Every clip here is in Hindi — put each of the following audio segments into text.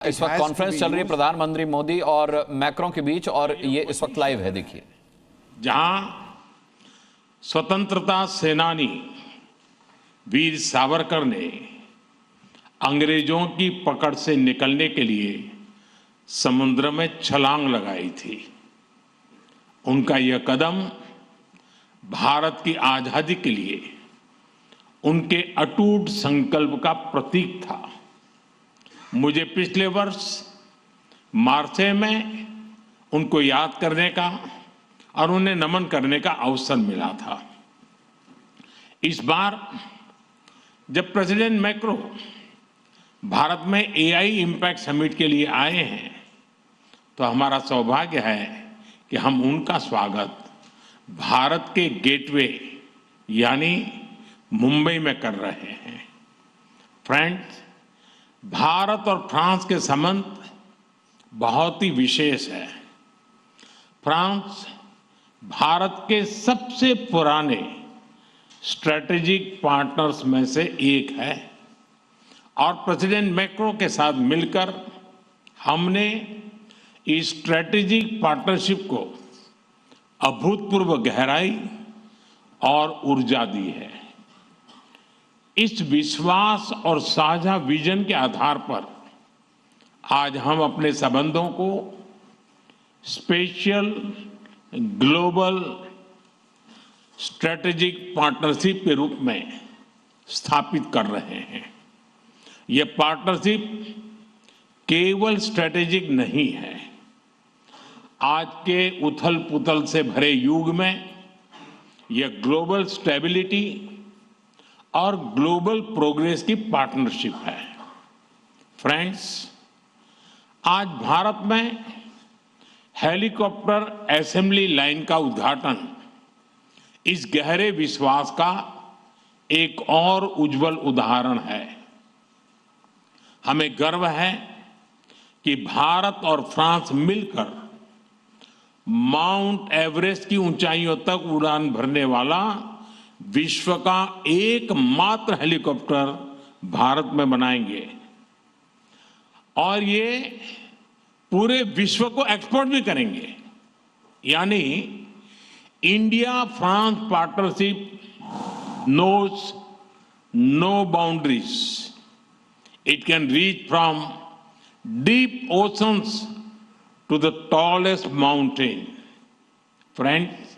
इस वक्त कॉन्फ्रेंस चल रही है प्रधानमंत्री मोदी और मैक्रों के बीच, और ये इस वक्त लाइव है। देखिए, जहां स्वतंत्रता सेनानी वीर सावरकर ने अंग्रेजों की पकड़ से निकलने के लिए समुद्र में छलांग लगाई थी, उनका यह कदम भारत की आजादी के लिए उनके अटूट संकल्प का प्रतीक था। मुझे पिछले वर्ष मार्चे में उनको याद करने का और उन्हें नमन करने का अवसर मिला था। इस बार जब प्रेसिडेंट मैक्रो भारत में एआई इम्पैक्ट समिट के लिए आए हैं, तो हमारा सौभाग्य है कि हम उनका स्वागत भारत के गेटवे यानी मुंबई में कर रहे हैं। फ्रेंड्स, भारत और फ्रांस के संबंध बहुत ही विशेष है। फ्रांस भारत के सबसे पुराने स्ट्रेटेजिक पार्टनर्स में से एक है और प्रेसिडेंट मैक्रो के साथ मिलकर हमने इस स्ट्रेटेजिक पार्टनरशिप को अभूतपूर्व गहराई और ऊर्जा दी है। इस विश्वास और साझा विजन के आधार पर आज हम अपने संबंधों को स्पेशल ग्लोबल स्ट्रेटेजिक पार्टनरशिप के रूप में स्थापित कर रहे हैं। यह पार्टनरशिप केवल स्ट्रेटेजिक नहीं है। आज के उथल पुथल से भरे युग में यह ग्लोबल स्टेबिलिटी और ग्लोबल प्रोग्रेस की पार्टनरशिप है। फ्रेंड्स, आज भारत में हेलीकॉप्टर असेंबली लाइन का उद्घाटन इस गहरे विश्वास का एक और उज्जवल उदाहरण है। हमें गर्व है कि भारत और फ्रांस मिलकर माउंट एवरेस्ट की ऊंचाइयों तक उड़ान भरने वाला विश्व का एकमात्र हेलीकॉप्टर भारत में बनाएंगे और ये पूरे विश्व को एक्सपोर्ट भी करेंगे। यानी India France partnership knows no boundaries. It can reach from deep oceans to the tallest mountain. Friends,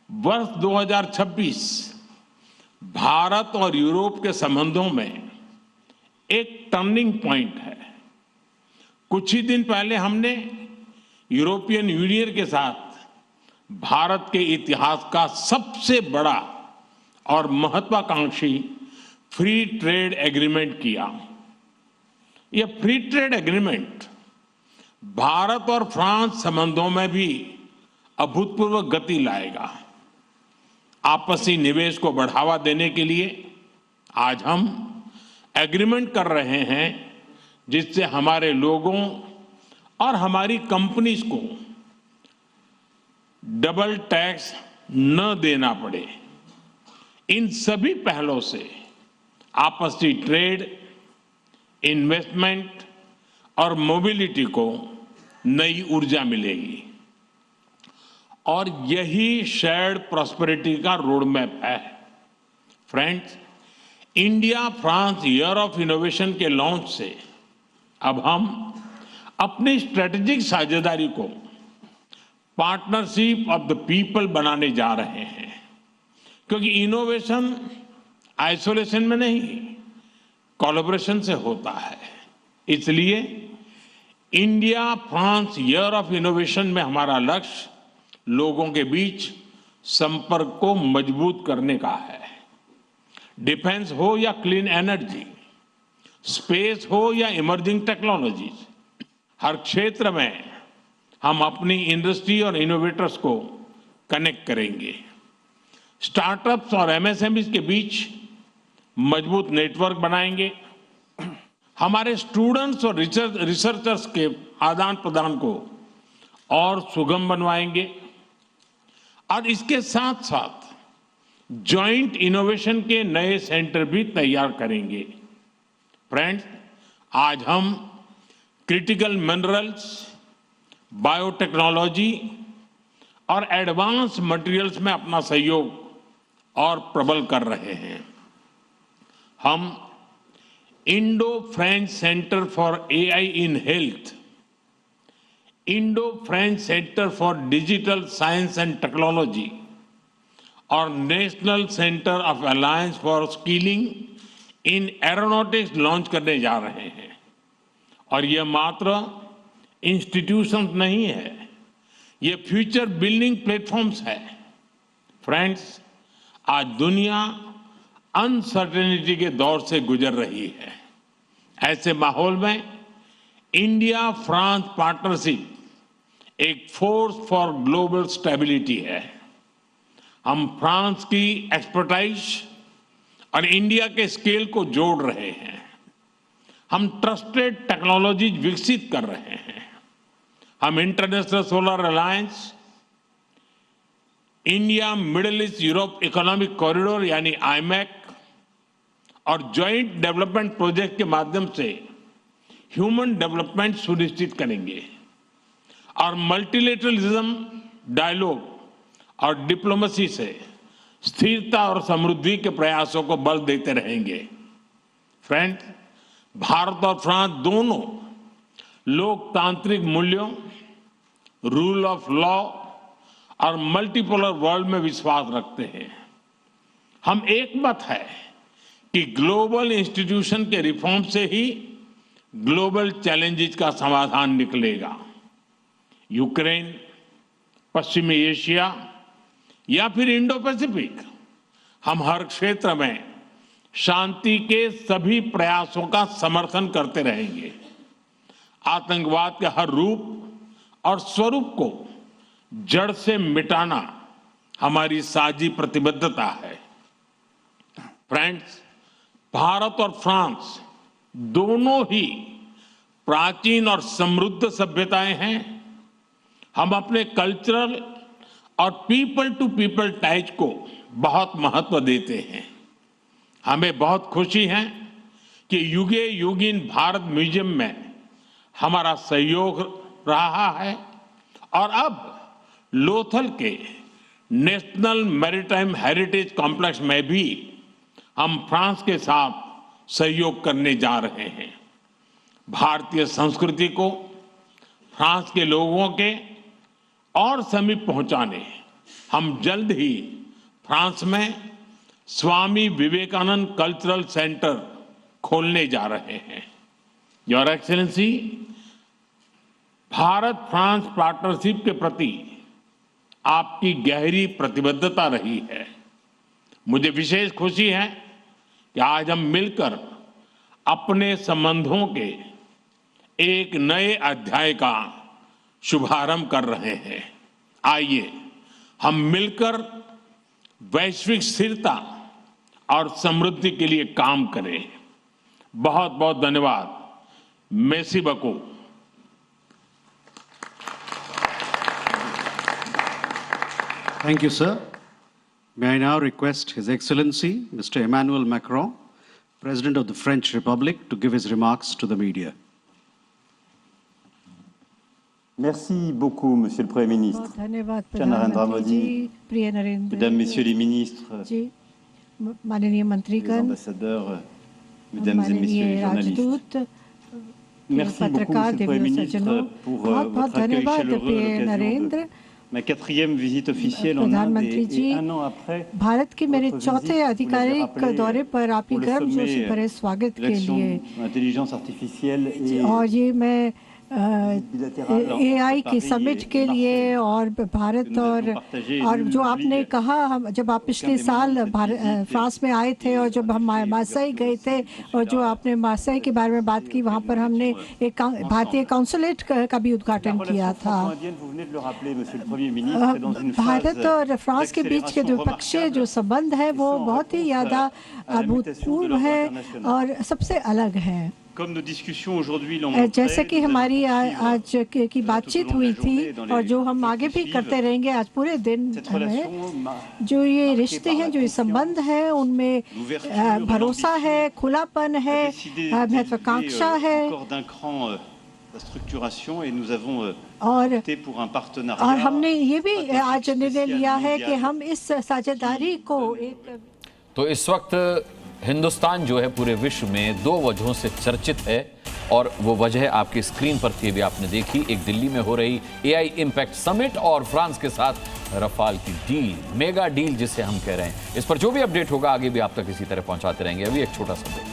वर्ष 2026 भारत और यूरोप के संबंधों में एक टर्निंग पॉइंट है। कुछ ही दिन पहले हमने यूरोपियन यूनियन के साथ भारत के इतिहास का सबसे बड़ा और महत्वाकांक्षी फ्री ट्रेड एग्रीमेंट किया। यह फ्री ट्रेड एग्रीमेंट भारत और फ्रांस संबंधों में भी अभूतपूर्व गति लाएगा। आपसी निवेश को बढ़ावा देने के लिए आज हम एग्रीमेंट कर रहे हैं जिससे हमारे लोगों और हमारी कंपनीज को डबल टैक्स न देना पड़े। इन सभी पहलों से आपसी ट्रेड, इन्वेस्टमेंट और मोबिलिटी को नई ऊर्जा मिलेगी और यही शेयर्ड प्रॉस्पेरिटी का रोड मैप है। Friends, India France year of innovation के लॉन्च से अब हम अपनी स्ट्रेटेजिक साझेदारी को पार्टनरशिप ऑफ द पीपल बनाने जा रहे हैं, क्योंकि इनोवेशन आइसोलेशन में नहीं, कोलैबोरेशन से होता है। इसलिए India France year of innovation में हमारा लक्ष्य लोगों के बीच संपर्क को मजबूत करने का है। डिफेंस हो या क्लीन एनर्जी, स्पेस हो या इमर्जिंग टेक्नोलॉजीज, हर क्षेत्र में हम अपनी इंडस्ट्री और इनोवेटर्स को कनेक्ट करेंगे। स्टार्टअप्स और एमएसएमईज के बीच मजबूत नेटवर्क बनाएंगे। हमारे स्टूडेंट्स और रिसर्चर्स के आदान प्रदान को और सुगम बनवाएंगे और इसके साथ साथ जॉइंट इनोवेशन के नए सेंटर भी तैयार करेंगे। फ्रेंड्स, आज हम क्रिटिकल मिनरल्स, बायोटेक्नोलॉजी और एडवांस मटेरियल्स में अपना सहयोग और प्रबल कर रहे हैं। हम Indo French centre for AI in health, Indo French centre for digital science and technology और national centre of alliance for skilling in aeronautics launch करने जा रहे हैं। और ये मात्र इंस्टीट्यूशंस नहीं है, ये फ्यूचर बिल्डिंग प्लेटफॉर्म्स है। फ्रेंड्स, आज दुनिया अनसर्टेनिटी के दौर से गुजर रही है। ऐसे माहौल में इंडिया फ्रांस पार्टनरशिप एक फोर्स फॉर ग्लोबल स्टेबिलिटी है। हम फ्रांस की एक्सपर्टाइज और इंडिया के स्केल को जोड़ रहे हैं। हम ट्रस्टेड टेक्नोलॉजीज विकसित कर रहे हैं। हम international solar alliance, India middle east Europe economic corridor यानी आईमैक और ज्वाइंट डेवलपमेंट प्रोजेक्ट के माध्यम से ह्यूमन डेवलपमेंट सुनिश्चित करेंगे और मल्टीलेटरलिज्म, डायलॉग और डिप्लोमेसी से स्थिरता और समृद्धि के प्रयासों को बल देते रहेंगे। फ्रेंड्स, भारत और फ्रांस दोनों लोकतांत्रिक मूल्यों, रूल ऑफ लॉ और मल्टीपोलर वर्ल्ड में विश्वास रखते हैं। हम एक मत है कि ग्लोबल इंस्टीट्यूशन के रिफॉर्म से ही ग्लोबल चैलेंजेस का समाधान निकलेगा। यूक्रेन, पश्चिमी एशिया या फिर इंडो पैसिफिक, हम हर क्षेत्र में शांति के सभी प्रयासों का समर्थन करते रहेंगे। आतंकवाद के हर रूप और स्वरूप को जड़ से मिटाना हमारी साझी प्रतिबद्धता है। फ्रेंड्स, भारत और फ्रांस दोनों ही प्राचीन और समृद्ध सभ्यताएं हैं। हम अपने कल्चरल और पीपल टू पीपल टाइज को बहुत महत्व देते हैं। हमें बहुत खुशी है कि युगे युगीन भारत म्यूजियम में हमारा सहयोग रहा है और अब लोथल के नेशनल मैरीटाइम हेरिटेज कॉम्प्लेक्स में भी हम फ्रांस के साथ सहयोग करने जा रहे हैं। भारतीय संस्कृति को फ्रांस के लोगों के और समीप पहुंचाने हम जल्द ही फ्रांस में स्वामी विवेकानंद कल्चरल सेंटर खोलने जा रहे हैं। Your excellency, Bharat France partnership के प्रति आपकी गहरी प्रतिबद्धता रही है। मुझे विशेष खुशी है कि आज हम मिलकर अपने संबंधों के एक नए अध्याय का शुभारंभ कर रहे हैं। आइए हम मिलकर वैश्विक स्थिरता और समृद्धि के लिए काम करें। बहुत बहुत धन्यवाद। Messi बको। Thank you, sir. May I now request His Excellency, Mr. Emmanuel Macron, President of the French Republic, to give his remarks to the media. Merci beaucoup, Monsieur le Premier ministre. Cher Narendra Modi, Mesdames, Messieurs les ministres, les ambassadeurs, Mesdames et Messieurs les journalistes. Merci beaucoup, Monsieur le Premier ministre, pour votre accueil chaleureux à l'occasion de ma 4e visite officielle en Inde et un an après Bharat के मेरे चौथे आधिकारिक दौरे पर आपकी गर्मजोशी भरे स्वागत के लिए l'intelligence artificielle et और ये मैं एआई के समिट के लिए और भारत और जो आपने कहा, हम जब आप पिछले साल फ्रांस में आए थे और जब हम मार्सेई गए थे और जो आपने मार्सेई के बारे में बात की, वहाँ पर हमने एक भारतीय काउंसुलेट का भी उद्घाटन किया था। भारत और फ्रांस के बीच के द्विपक्षीय जो संबंध है वो बहुत ही ज़्यादा अभूतपूर्व है और सबसे अलग है। जैसे कि हमारी आज की बातचीत हुई थी और जो हम आगे भी करते रहेंगे आज पूरे दिन में, जो ये रिश्ते हैं, जो ये संबंध है, उनमें भरोसा है, खुलापन है, महत्वाकांक्षा है la structuration et nous avons और opté pour un partenariat. हमने ये भी आज निर्णय लिया है कि हम इस साझेदारी को एक तो इस वक्त हिंदुस्तान जो है पूरे विश्व में दो वजहों से चर्चित है और वो वजह आपकी स्क्रीन पर थी, अभी आपने देखी। एक दिल्ली में हो रही AI इम्पैक्ट समिट और फ्रांस के साथ रफाल की डील, मेगा डील जिसे हम कह रहे हैं। इस पर जो भी अपडेट होगा आगे भी आप तक इसी तरह पहुंचाते रहेंगे। अभी एक छोटा सा ब्रेक।